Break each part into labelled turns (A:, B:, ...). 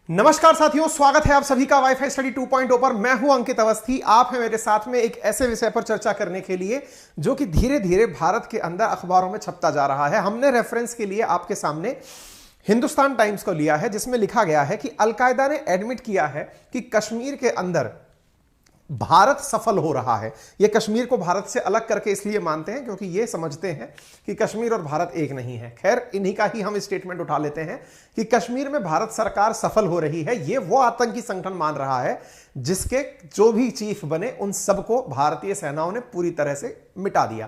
A: नमस्कार साथियों, स्वागत है आप सभी का वाईफाई स्टडी 2.0 पर। मैं हूं अंकित अवस्थी। आप हैं मेरे साथ में एक ऐसे विषय पर चर्चा करने के लिए जो कि धीरे धीरे भारत के अंदर अखबारों में छपता जा रहा है। हमने रेफरेंस के लिए आपके सामने हिंदुस्तान टाइम्स को लिया है, जिसमें लिखा गया है कि अलकायदा ने एडमिट किया है कि कश्मीर के अंदर भारत सफल हो रहा है। यह कश्मीर को भारत से अलग करके इसलिए मानते हैं क्योंकि यह समझते हैं कि कश्मीर और भारत एक नहीं है। खैर, इन्हीं का ही हम स्टेटमेंट उठा लेते हैं कि कश्मीर में भारत सरकार सफल हो रही है। यह वो आतंकी संगठन मान रहा है जिसके जो भी चीफ बने उन सबको भारतीय सेनाओं ने पूरी तरह से मिटा दिया।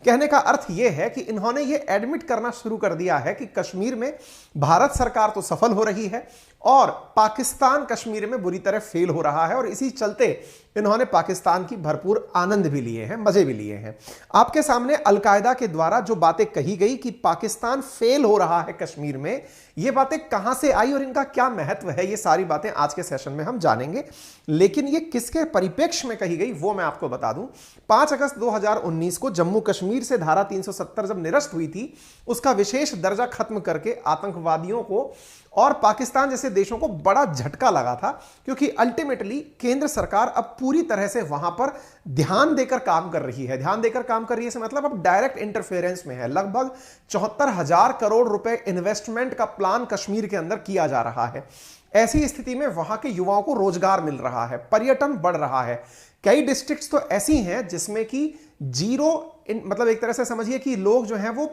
A: कहने का अर्थ यह है कि इन्होंने यह एडमिट करना शुरू कर दिया है कि कश्मीर में भारत सरकार तो सफल हो रही है और पाकिस्तान कश्मीर में बुरी तरह फेल हो रहा है, और इसी चलते इन्होंने पाकिस्तान की भरपूर आनंद भी लिए हैं, मजे भी लिए हैं। आपके सामने अलकायदा के द्वारा जो बातें कही गई कि पाकिस्तान फेल हो रहा है कश्मीर में, ये बातें कहां से आई और इनका क्या महत्व है, ये सारी बातें आज के सेशन में हम जानेंगे। लेकिन ये किसके परिप्रेक्ष्य में कही गई वो मैं आपको बता दूं। 5 अगस्त 2019 को जम्मू कश्मीर से धारा 370 जब निरस्त हुई थी, उसका विशेष दर्जा खत्म करके आतंकवादियों को और पाकिस्तान जैसे देशों को बड़ा झटका लगा था, क्योंकि अल्टीमेटली केंद्र सरकार अब पूरी तरह से वहां पर ध्यान देकर काम कर रही है। ध्यान देकर काम कर रही है से मतलब अब डायरेक्ट इंटरफेरेंस में है। लगभग 74,000 करोड़ रुपए इन्वेस्टमेंट का प्लान कश्मीर के अंदर किया जा रहा है। ऐसी स्थिति में वहां के युवाओं को रोजगार मिल रहा है, पर्यटन बढ़ रहा है। कई डिस्ट्रिक्ट्स तो ऐसी हैं जिसमें कि मतलब एक तरह से समझिए कि लोग जो हैं वो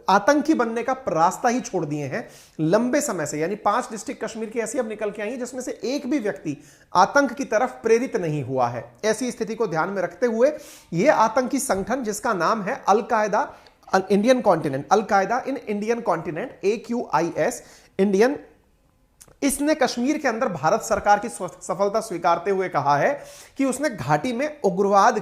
A: आतंकी बनने का रास्ता ही छोड़ दिए हैं लंबे समय से। यानी 5 डिस्ट्रिक्ट कश्मीर की ऐसी अब निकल के आई हैं जिसमें से एक भी व्यक्ति आतंक की तरफ प्रेरित नहीं हुआ है। ऐसी स्थिति को ध्यान में रखते हुए यह आतंकी संगठन जिसका नाम है al Qaeda Indian continent, al Qaeda in Indian continent, AQIS Indian, इसने कश्मीर के अंदर भारत सरकार की सफलता स्वीकारते हुए कहा है कि उसने घाटी में उग्रवाद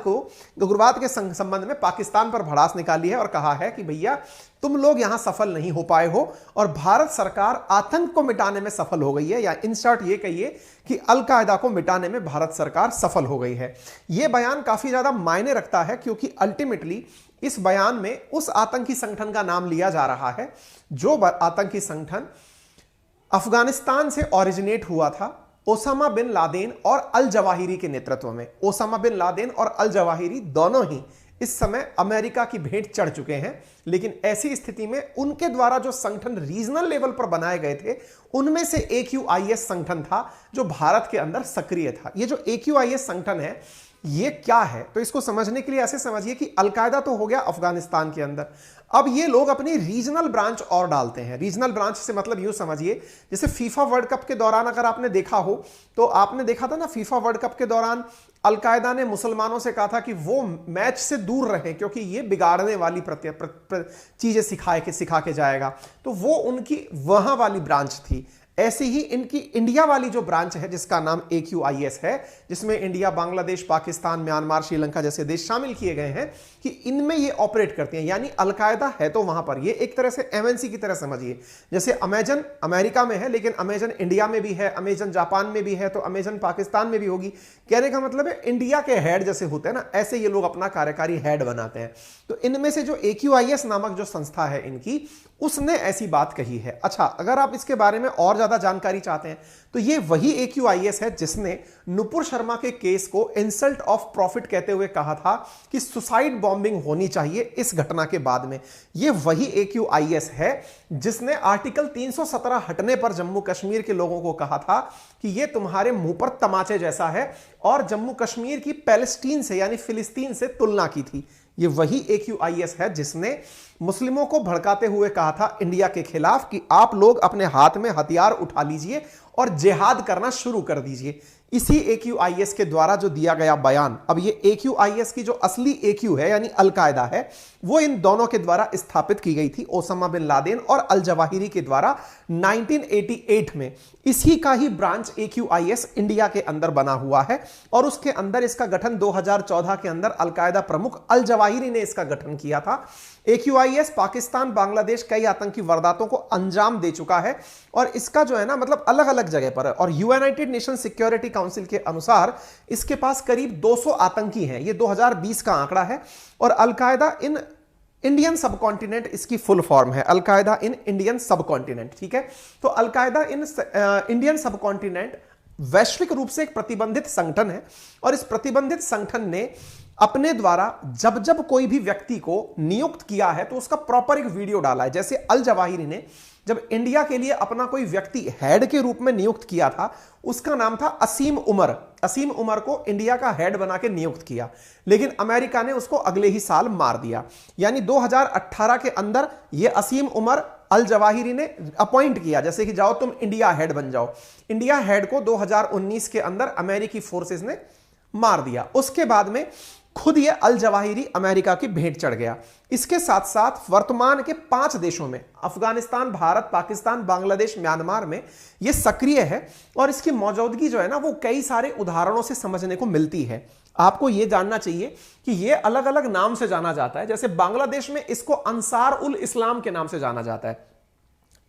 A: के संबंध में पाकिस्तान पर भड़ास निकाली है और कहा है कि भैया तुम लोग यहां सफल नहीं हो पाए हो और भारत सरकार आतंक को मिटाने में सफल हो गई है, या इन शॉर्ट ये कहिए कि अलकायदा को मिटाने में भारत सरकार सफल हो गई है। यह बयान काफी ज्यादा मायने रखता है क्योंकि अल्टीमेटली इस बयान में उस आतंकी संगठन का नाम लिया जा रहा है जो आतंकी संगठन अफगानिस्तान से ओरिजिनेट हुआ था ओसामा बिन लादेन और अल जवाहिरी के नेतृत्व में। ओसामा बिन लादेन और अल जवाहिरी दोनों ही इस समय अमेरिका की भेंट चढ़ चुके हैं, लेकिन ऐसी स्थिति में उनके द्वारा जो संगठन रीजनल लेवल पर बनाए गए थे उनमें से AQIS संगठन था जो भारत के अंदर सक्रिय था। ये जो AQIS संगठन है ये क्या है, तो इसको समझने के लिए ऐसे समझिए कि अलकायदा तो हो गया अफगानिस्तान के अंदर, अब ये लोग अपनी रीजनल ब्रांच और डालते हैं। रीजनल ब्रांच से मतलब यूं समझिए जैसे फीफा वर्ल्ड कप के दौरान अगर आपने देखा हो तो आपने देखा था ना, फीफा वर्ल्ड कप के दौरान अलकायदा ने मुसलमानों से कहा था कि वो मैच से दूर रहें क्योंकि ये बिगाड़ने वाली चीजें सिखा के जाएगा, तो वो उनकी वहां वाली ब्रांच थी। ऐसी ही इनकी इंडिया वाली जो ब्रांच है जिसका नाम AQIS है, जिसमें इंडिया, बांग्लादेश, पाकिस्तान, म्यांमार, श्रीलंका जैसे देश शामिल किए गए हैं, कि इनमें ये ऑपरेट करती हैं। यानी अलकायदा है तो वहां पर ये एक तरह से MNC की तरह समझिए। जैसे अमेजन अमेरिका में है लेकिन अमेजन इंडिया में भी है, अमेजन जापान में भी है, तो अमेजन पाकिस्तान में भी होगी। कहने का मतलब है इंडिया के हेड जैसे होते हैं ना, ऐसे ये लोग अपना कार्यकारी हेड बनाते हैं। तो इनमें से जो AQIS नामक जो संस्था है इनकी, उसने ऐसी बात कही है। अच्छा, अगर आप इसके बारे में और ज्यादा जानकारी चाहते हैं तो ये वही AQIS है जिसने नुपुर शर्मा के केस को इंसल्ट ऑफ प्रॉफिट कहते हुए कहा था कि सुसाइड बॉम्बिंग होनी चाहिए इस घटना के बाद में। ये वही AQIS है जिसने आर्टिकल 317 हटने पर जम्मू कश्मीर के लोगों को कहा था कि ये तुम्हारे मुंह पर तमाचे जैसा है, और जम्मू कश्मीर की पैलेस्टीन से यानी फिलिस्तीन से तुलना की थी। ये वही AQIS है जिसने मुस्लिमों को भड़काते हुए कहा था इंडिया के खिलाफ कि आप लोग अपने हाथ में हथियार उठा लीजिए और जिहाद करना शुरू कर दीजिए। इसी AQIS के द्वारा जो दिया गया बयान, अब ये AQIS की जो असली AQ है यानी अलकायदा है, वो इन दोनों के द्वारा स्थापित की गई थी, ओसामा बिन लादेन और अल जवाहिरी के द्वारा 1988 में। इसी का ही ब्रांच AQIS इंडिया के अंदर बना हुआ है, और उसके अंदर इसका गठन 2014 के अंदर अलकायदा प्रमुख अल जवाहिरी ने इसका गठन किया था। AQIS पाकिस्तान, बांग्लादेश कई आतंकी वारदातों को अंजाम दे चुका है, और इसका जो है ना मतलब अलग अलग जगह पर है। और यूनाइटेड नेशन सिक्योरिटी काउंसिल के अनुसार इसके पास करीब 200 आतंकी हैं। ये 2020 का आंकड़ा है। और अलकायदा इन इंडियन सबकॉन्टिनेंट इसकी फुल फॉर्म है, अलकायदा इन इंडियन सबकॉन्टिनेंट। ठीक है, तो अलकायदा इन इंडियन सबकॉन्टिनेंट वैश्विक रूप से एक प्रतिबंधित संगठन है और इस प्रतिबंधित संगठन ने अपने द्वारा जब जब कोई भी व्यक्ति को नियुक्त किया है तो उसका प्रॉपर एक वीडियो डाला है। जैसे अल जवाहिरी ने जब इंडिया के लिए अपना कोई व्यक्ति हेड के रूप में नियुक्त किया था, उसका नाम था असीम उमर। असीम उमर को इंडिया का हेड बना के नियुक्त किया, लेकिन अमेरिका ने उसको अगले ही साल मार दिया। यानी 2018 के अंदर यह असीम उमर अल जवाहिरी ने अपॉइंट किया, जैसे कि जाओ तुम इंडिया हेड बन जाओ। इंडिया हेड को 2019 के अंदर अमेरिकी फोर्सेस ने मार दिया। उसके बाद में खुद ये अल जवाहिरी अमेरिका की भेंट चढ़ गया। इसके साथ साथ वर्तमान के 5 देशों में, अफगानिस्तान, भारत, पाकिस्तान, बांग्लादेश, म्यांमार में ये सक्रिय है और इसकी मौजूदगी जो है ना वो कई सारे उदाहरणों से समझने को मिलती है। आपको यह जानना चाहिए कि यह अलग अलग नाम से जाना जाता है। जैसे बांग्लादेश में इसको अंसार उल इस्लाम के नाम से जाना जाता है।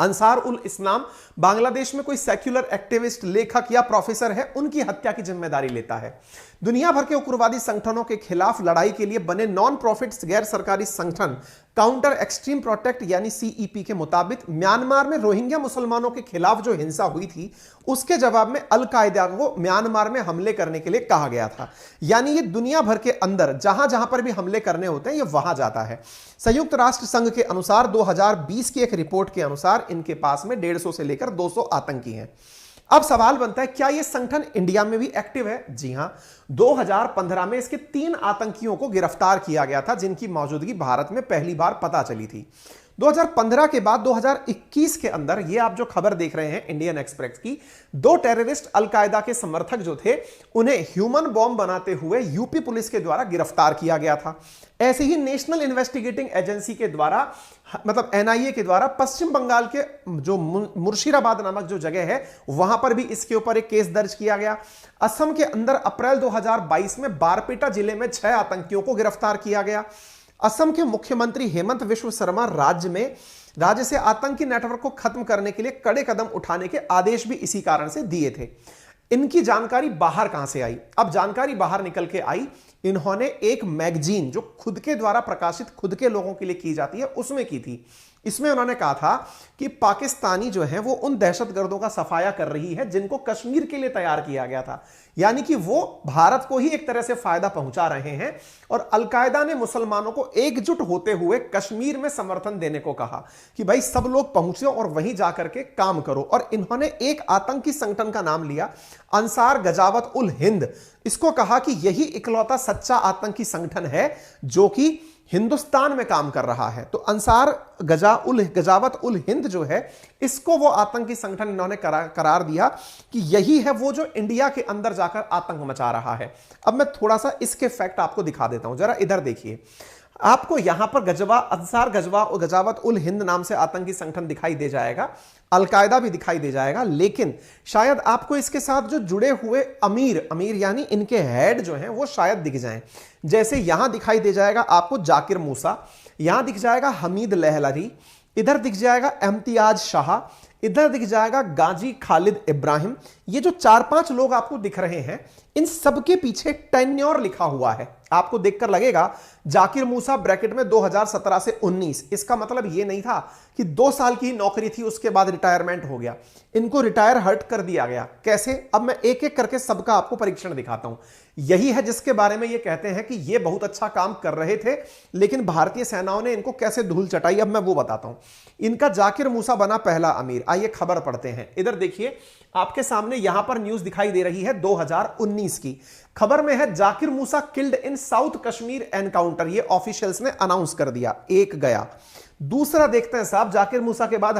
A: अंसार उल इस्लाम बांग्लादेश में कोई सेक्युलर एक्टिविस्ट, लेखक या प्रोफेसर है, उनकी हत्या की जिम्मेदारी लेता है। दुनिया भर के उग्रवादी संगठनों के खिलाफ लड़ाई के लिए बने नॉन प्रॉफिट गैर सरकारी संगठन काउंटर एक्सट्रीम प्रोटेक्ट यानी सीईपी के मुताबिक म्यांमार में रोहिंग्या मुसलमानों के खिलाफ जो हिंसा हुई थी उसके जवाब में अल कायदा को म्यांमार में हमले करने के लिए कहा गया था। यानी ये दुनिया भर के अंदर जहां जहां पर भी हमले करने होते हैं ये वहां जाता है। संयुक्त राष्ट्र संघ के अनुसार 2020 की एक रिपोर्ट के अनुसार इनके पास में 150 से लेकर 200 आतंकी हैं। अब सवाल बनता है, क्या यह संगठन इंडिया में भी एक्टिव है? जी हां, 2015 में इसके 3 आतंकियों को गिरफ्तार किया गया था जिनकी मौजूदगी भारत में पहली बार पता चली थी। 2015 के बाद 2021 के अंदर ये आप जो खबर देख रहे हैं इंडियन एक्सप्रेस की, 2 टेररिस्ट अलकायदा के समर्थक जो थे उन्हें ह्यूमन बॉम्ब बनाते हुए यूपी पुलिस के द्वारा गिरफ्तार किया गया था। ऐसे ही नेशनल इन्वेस्टिगेटिंग एजेंसी के द्वारा, मतलब एनआईए के द्वारा पश्चिम बंगाल के जो मुर्शिदाबाद नामक जो जगह है वहां पर भी इसके ऊपर एक केस दर्ज किया गया। असम के अंदर अप्रैल 2022 में बारपेटा जिले में 6 आतंकियों को गिरफ्तार किया गया। असम के मुख्यमंत्री हेमंत विश्व शर्मा राज्य से आतंकी नेटवर्क को खत्म करने के लिए कड़े कदम उठाने के आदेश भी इसी कारण से दिए थे। इनकी जानकारी बाहर कहां से आई? अब जानकारी बाहर निकल के आई, इन्होंने एक मैगजीन जो खुद के द्वारा प्रकाशित खुद के लोगों के लिए की जाती है उसमें की थी। इसमें उन्होंने कहा था कि पाकिस्तानी जो है वो उन दहशतगर्दों का सफाया कर रही है जिनको कश्मीर के लिए तैयार किया गया था। यानी कि वो भारत को ही एक तरह से फायदा पहुंचा रहे हैं और अलकायदा ने मुसलमानों को एकजुट होते हुए कश्मीर में समर्थन देने को कहा कि भाई सब लोग पहुंचो और वहीं जाकर के काम करो। और इन्होंने एक आतंकी संगठन का नाम लिया, अंसार गजावत उल हिंद। इसको कहा कि यही इकलौता सच्चा आतंकी संगठन है जो कि हिंदुस्तान में काम कर रहा है। तो अंसार गजावत उल हिंद जो है इसको वो आतंकी संगठन इन्होंने करार दिया कि यही है वो जो इंडिया के अंदर जाकर आतंक मचा रहा है। अब मैं थोड़ा सा इसके फैक्ट आपको दिखा देता हूं, जरा इधर देखिए। आपको यहां पर अंसार गजावत उल हिंद नाम से आतंकी संगठन दिखाई दे जाएगा, अलकायदा भी दिखाई दे जाएगा, लेकिन शायद आपको इसके साथ जो जुड़े हुए अमीर यानी इनके हेड जो हैं वो शायद दिख जाएं। जैसे यहां दिखाई दे जाएगा आपको जाकिर मूसा, यहां दिख जाएगा हमीद लहलरी, इधर दिख जाएगा इम्तियाज शाह, इधर दिख जाएगा गाजी खालिद इब्राहिम। ये जो 4-5 लोग आपको दिख रहे हैं इन सबके पीछे टेन्योर लिखा हुआ है। आपको देखकर लगेगा जाकिर मूसा ब्रैकेट में 2017 से 19, इसका मतलब ये नहीं था कि 2 साल की नौकरी थी उसके बाद रिटायरमेंट हो गया। इनको रिटायर हर्ट कर दिया गया। कैसे? अब मैं एक एक करके सबका आपको परीक्षण दिखाता हूं। यही है जिसके बारे में ये कहते हैं कि ये बहुत अच्छा काम कर रहे थे लेकिन भारतीय सेनाओं ने इनको कैसे धूल चटाई, अब मैं वो बताता हूं। इनका जाकिर मूसा बना पहला अमीर। आइए खबर पढ़ते हैं। इधर देखिए आपके सामने यहां पर न्यूज दिखाई दे रही है 2019 की। खबर में है Zakir Musa killed in south Kashmir encounter, ये ऑफिशियल्स ने अनाउंस कर दिया। एक गया। दूसरा देखते हैं साहब, जाकिर मूसा के बाद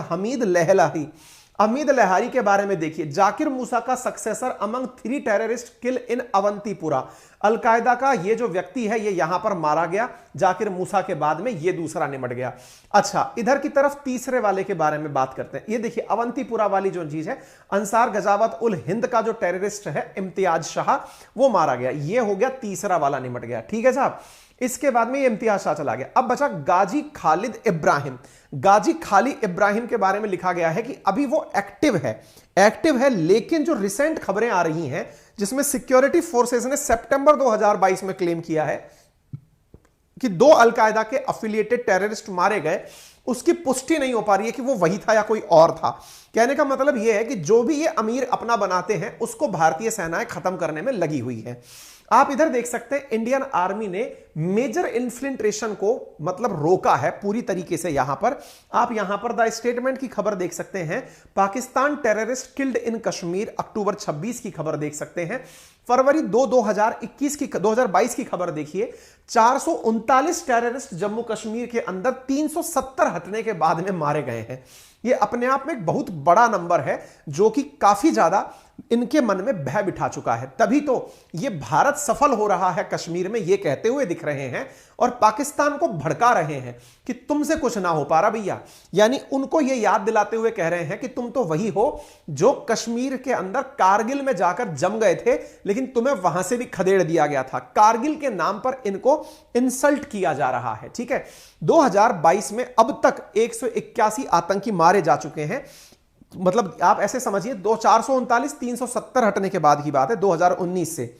A: हमीद लहरी के बारे में देखिए। जाकिर मूसा का सक्सेसर अमंग 3 टेररिस्ट किल इन अवंतीपुरा। अलकायदा का ये जो व्यक्ति है ये यहां पर मारा गया जाकिर मूसा के बाद में, ये दूसरा निमट गया। अच्छा, इधर की तरफ तीसरे वाले के बारे में बात करते हैं। ये देखिए अवंतीपुरा वाली जो चीज है, अंसार गजावत उल हिंद का जो टेररिस्ट है इम्तियाज शाह, वो मारा गया। ये हो गया तीसरा वाला निमट गया। ठीक है साहब। इसके बाद में ये इम्तियाज शाह चला गया। अब बचा गाजी खालिद इब्राहिम। गाजी खालिद इब्राहिम के बारे में लिखा गया है कि अभी वो एक्टिव है, लेकिन जो रिसेंट खबरें आ रही हैं जिसमें सिक्योरिटी फोर्सेस ने सितंबर 2022 में क्लेम किया है कि 2 अलकायदा के अफिलिएटेड टेररिस्ट मारे गए, उसकी पुष्टि नहीं हो पा रही है कि वो वही था या कोई और था। कहने का मतलब यह है कि जो भी ये अमीर अपना बनाते हैं उसको भारतीय सेनाएं खत्म करने में लगी हुई है। आप इधर देख सकते हैं इंडियन आर्मी ने मेजर इन्फिल्ट्रेशन को मतलब रोका है पूरी तरीके से। यहां पर आप यहां पर द स्टेटमेंट की खबर देख सकते हैं, Pakistan terrorist killed in Kashmir, October 26 की खबर देख सकते हैं। फरवरी 2022 की खबर देखिए, 439 टेररिस्ट जम्मू कश्मीर के अंदर 370 हटने के बाद में मारे गए हैं। ये अपने आप में एक बहुत बड़ा नंबर है जो कि काफी ज्यादा इनके मन में भय बिठा चुका है। तभी तो ये भारत सफल हो रहा है कश्मीर में, ये कहते हुए दिख रहे हैं और पाकिस्तान को भड़का रहे हैं कि तुमसे कुछ ना हो पा रहा भैया। यानी उनको ये याद दिलाते हुए कह रहे हैं कि तुम तो वही हो जो कश्मीर के अंदर कारगिल में जाकर जम गए थे, लेकिन तुम्हें वहां से भी खदेड़ दिया गया था। कारगिल के नाम पर इनको इंसल्ट किया जा रहा है। ठीक है, 2022 में अब तक 181 आतंकी मारे जा चुके हैं। मतलब आप ऐसे समझिए, 439 370 हटने के बाद की बात है। 2019 से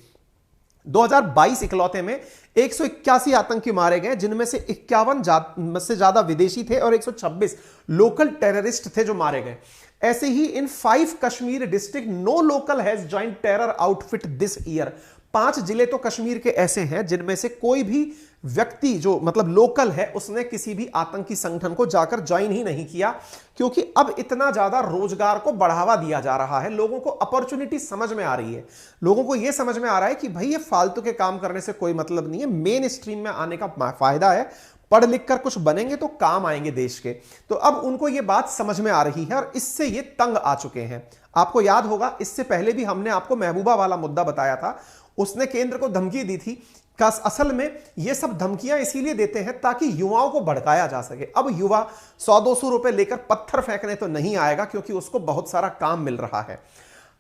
A: 2022 इकलौते में 181 आतंकी मारे गए, जिनमें से 51 से ज्यादा विदेशी थे और 126 लोकल टेररिस्ट थे जो मारे गए। ऐसे ही इन 5 Kashmir district no local has joined terror outfit this year. 5 जिले तो कश्मीर के ऐसे हैं जिनमें से कोई भी व्यक्ति जो मतलब लोकल है उसने किसी भी आतंकी संगठन को जाकर ज्वाइन ही नहीं किया, क्योंकि अब इतना ज्यादा रोजगार को बढ़ावा दिया जा रहा है। लोगों को अपॉर्चुनिटी समझ में आ रही है, लोगों को यह समझ में आ रहा है कि भाई ये फालतू के काम करने से कोई मतलब नहीं है, मेन स्ट्रीम में आने का फायदा है, पढ़ लिख कर कुछ बनेंगे तो काम आएंगे देश के। तो अब उनको यह बात समझ में आ रही है और इससे ये तंग आ चुके हैं। आपको याद होगा इससे पहले भी हमने आपको महबूबा वाला मुद्दा बताया था, उसने केंद्र को धमकी दी थी। असल में ये सब धमकियां इसीलिए देते हैं ताकि युवाओं को भड़काया जा सके। अब युवा 100-200 रुपए लेकर पत्थर फेंकने तो नहीं आएगा, क्योंकि उसको बहुत सारा काम मिल रहा है।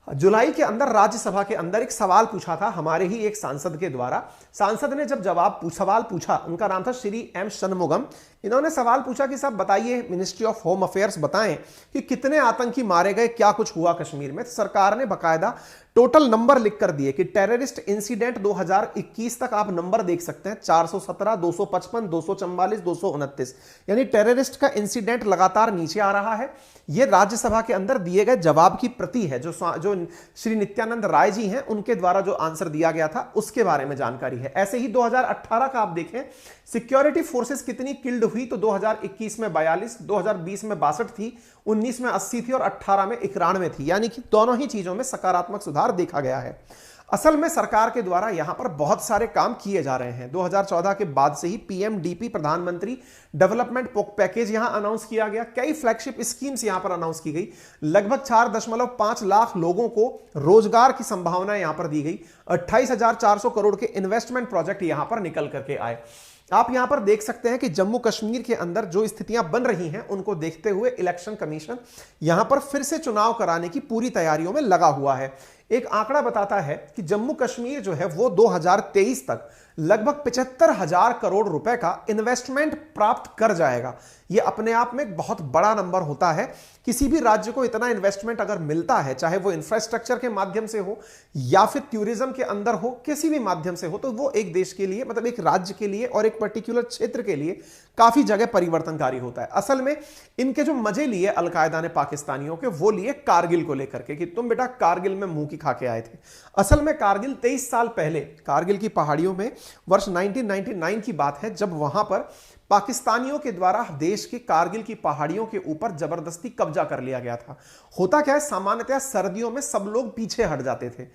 A: जुलाई के अंदर राज्यसभा के अंदर एक सवाल पूछा था हमारे ही एक सांसद के द्वारा। सांसद ने जब सवाल पूछा, उनका नाम था श्री एम शनमुगम। इन्होंने सवाल पूछा कि साहब बताइए, मिनिस्ट्री ऑफ होम अफेयर्स बताएं कि कितने आतंकी मारे गए, क्या कुछ हुआ कश्मीर में। तो सरकार ने बकायदा टोटल नंबर लिख कर दिए कि टेररिस्ट इंसिडेंट 2021 तक आप नंबर देख सकते हैं, 417, 255, 244, 229। यानी टेररिस्ट का इंसिडेंट लगातार नीचे आ रहा है। यह राज्यसभा के अंदर दिए गए जवाब की प्रति है, जो श्री नित्यानंद राय जी हैं उनके द्वारा जो आंसर दिया गया था उसके बारे में जानकारी है। ऐसे ही 2018 का आप देखें, सिक्योरिटी फोर्सेस कितनी किल्ड हुई, तो 2021 में 42, 2020 में 62 थी, 19 में 80 थी और 18 में 91 थी। यानी कि दोनों ही चीजों में सकारात्मक सुधार देखा गया है। असल में सरकार के द्वारा यहां पर बहुत सारे काम किए जा रहे हैं। 2014 के बाद से ही पीएमडीपी, प्रधानमंत्री डेवलपमेंट पैकेज यहां अनाउंस किया गया। कई फ्लैगशिप स्कीम्स यहां पर अनाउंस की गई। लगभग 4.5 लाख लोगों को रोजगार की संभावना यहां पर दी गई। 28,400 करोड़ के इन्वेस्टमेंट प्रोजेक्ट यहां पर निकल करके आए। आप यहां पर देख सकते हैं कि जम्मू कश्मीर के अंदर जो स्थितियां बन रही हैं उनको देखते हुए इलेक्शन कमीशन यहां पर फिर से चुनाव कराने की पूरी तैयारियों में लगा हुआ है। एक आंकड़ा बताता है कि जम्मू कश्मीर जो है वो 2023 तक लगभग 75,000 करोड़ रुपए का इन्वेस्टमेंट प्राप्त कर जाएगा। यह अपने आप में एक बहुत बड़ा नंबर होता है। किसी भी राज्य को इतना इन्वेस्टमेंट अगर मिलता है, चाहे वो इंफ्रास्ट्रक्चर के माध्यम से हो या फिर टूरिज्म के अंदर हो, किसी भी माध्यम से हो, तो वो एक देश के लिए, मतलब एक राज्य के लिए और एक पर्टिकुलर क्षेत्र के लिए काफी जगह परिवर्तनकारी होता है। असल में इनके जो मजे लिए अलकायदा ने पाकिस्तानियों के, वो लिए कारगिल को लेकर के कि तुम बेटा कारगिल में मुंह की खा के आए थे। असल में कारगिल 23 साल पहले कारगिल की पहाड़ियों में वर्ष 1999 की बात है, जब वहां पर पाकिस्तानियों के द्वारा देश की कारगिल की पहाड़ियों के ऊपर जबरदस्ती कब्जा कर लिया गया था। होता क्या है, सामान्यतः सर्दियों में सब लोग पीछे हट जाते थे।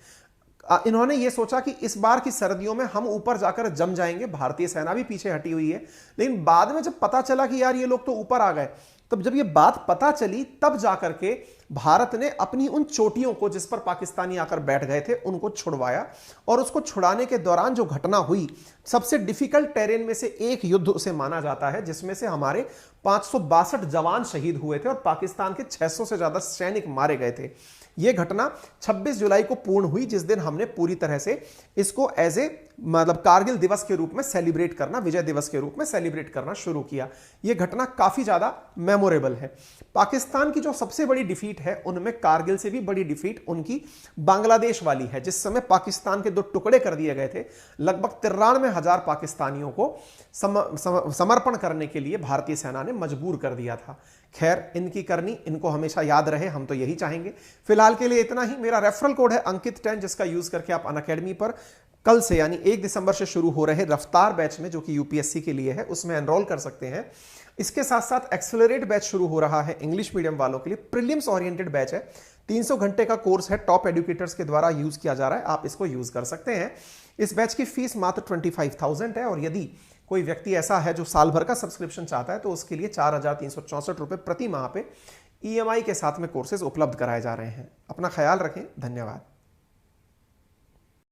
A: इन्होंने ये सोचा कि इस बार की सर्दियों में हम ऊपर जाकर जम जाएंगे, भारतीय सेना भी पीछे हटी हुई है। लेकिन बाद में जब पता चला कि यार ये लोग तो ऊपर आ गए, तब जब ये बात पता चली तब जाकर के भारत ने अपनी उन चोटियों को जिस पर पाकिस्तानी आकर बैठ गए थे उनको छुड़वाया। और उसको छुड़ाने के दौरान जो घटना हुई, सबसे डिफिकल्ट टेरेन में से एक युद्ध उसे माना जाता है, जिसमें से हमारे 562 जवान शहीद हुए थे और पाकिस्तान के 600 से ज्यादा सैनिक मारे गए थे। यह घटना 26 जुलाई को पूर्ण हुई, जिस दिन हमने पूरी तरह से इसको एज ए मतलब कारगिल दिवस के रूप में सेलिब्रेट करना, विजय दिवस के रूप में सेलिब्रेट करना शुरू किया। यह घटना काफी ज्यादा मेमोरेबल है। पाकिस्तान की जो सबसे बड़ी डिफीट है उनमें कारगिल से भी बड़ी डिफीट उनकी बांग्लादेश वाली है, जिस समय पाकिस्तान के 2 टुकड़े कर दिए गए थे। लगभग 93,000 पाकिस्तानियों को समर्पण करने के लिए भारतीय सेना ने मजबूर कर दिया था। खैर, इनकी करनी इनको हमेशा याद रहे, हम तो यही चाहेंगे। फिलहाल के लिए इतना ही। मेरा रेफरल कोड है अंकित10, जिसका यूज करके आप अनअकैडमी पर कल से यानी 1 दिसंबर से शुरू हो रहे रफ्तार बैच में, जो कि यूपीएससी के लिए है, उसमें एनरोल कर सकते हैं। इसके साथ साथ एक्सेलरेट बैच शुरू हो रहा है इंग्लिश मीडियम वालों के लिए। प्रीलिम्स ओरिएंटेड बैच है, 300 घंटे का कोर्स है, टॉप एडुकेटर्स के द्वारा यूज किया जा रहा है, आप इसको यूज कर सकते हैं। इस बैच की फीस मात्र 25,000 है, और यदि कोई व्यक्ति ऐसा है जो साल भर का सब्सक्रिप्शन चाहता है तो उसके लिए 4,364 रुपए प्रति माह पे ईएमआई के साथ में कोर्सेज उपलब्ध कराए जा रहे हैं। अपना ख्याल रखें, धन्यवाद।